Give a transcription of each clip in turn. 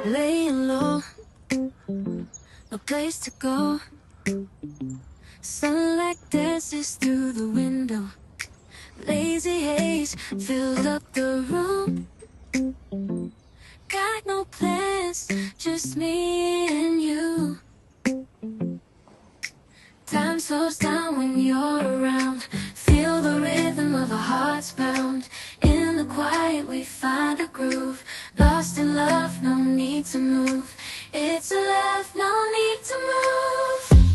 Laying low, no place to go. Sunlight dances through the window. Lazy haze filled up the room. Got no plans, just me and you. Time slows down when you're around. Feel the rhythm of our hearts pound. In the quiet we find a groove. Lost in love, no need to move. It's a love, no need to move.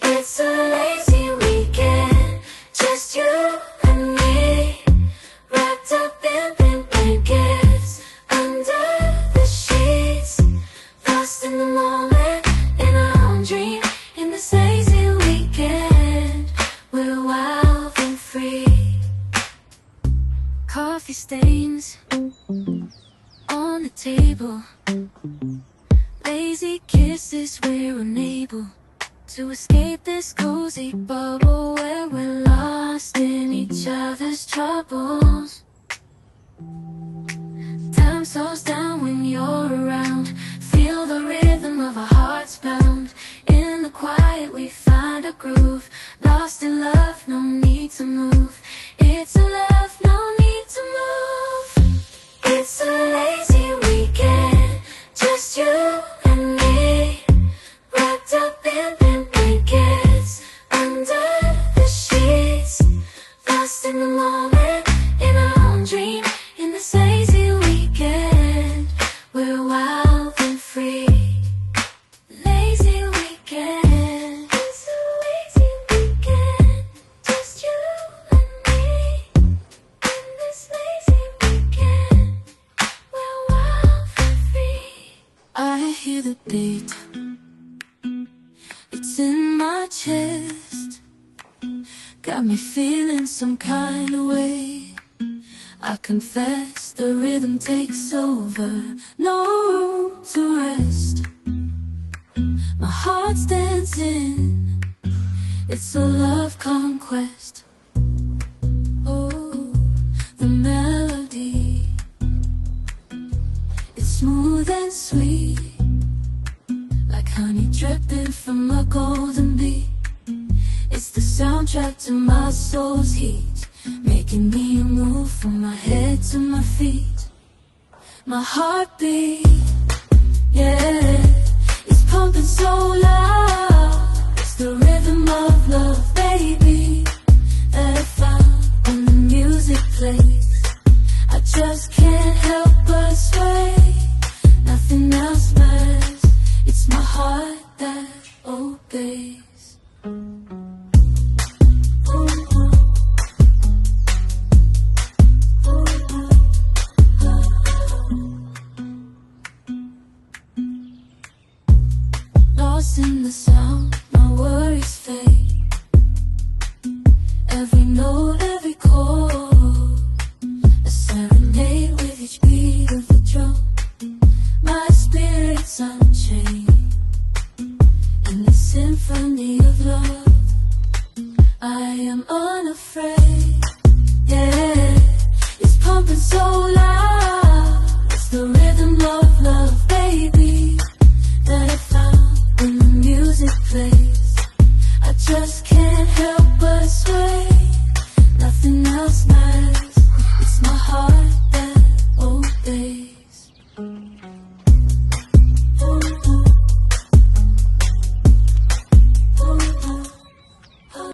It's a lazy weekend, just you and me. Wrapped up in pink blankets, under the sheets. Lost in the moment, in our own dream. In this lazy weekend, we're wild and free. Coffee stains on the table. Lazy kisses, we're unable to escape this cozy bubble where we're lost in each other's troubles. Time slows down when you're around. Feel the rhythm of our hearts pound. In the quiet we find a groove. Lost in love, no need to move. It's a love, no need to move. It's a lazy weekend, just you and me. Wrapped up in pink blankets, under the sheets. Lost in the moment, in our own dream. In this lazy weekend, we're wild and free. Lazy weekend, it's a lazy weekend, just you and me. In this lazy weekend, we're wild and free. I hear the beat, it's in my chest. Got me feeling some kind of way. I confess the rhythm takes over. No room to rest. My heart's dancing. It's a love conquest. Oh, the melody. It's smooth and sweet, like honey dripping from a golden bee. It's the soundtrack to my soul's heat, making me move from my head to my feet. My heartbeat, yeah, it's pumping so loud. It's the rhythm of love, baby, that I found when the music plays. I just can't help but sway. Nothing else matters. It's my heart that obeys. Lost in the sound, my worries fade. Every note, every chord, a serenade with each beat of the drum. My spirit's unchained in the symphony of love. I am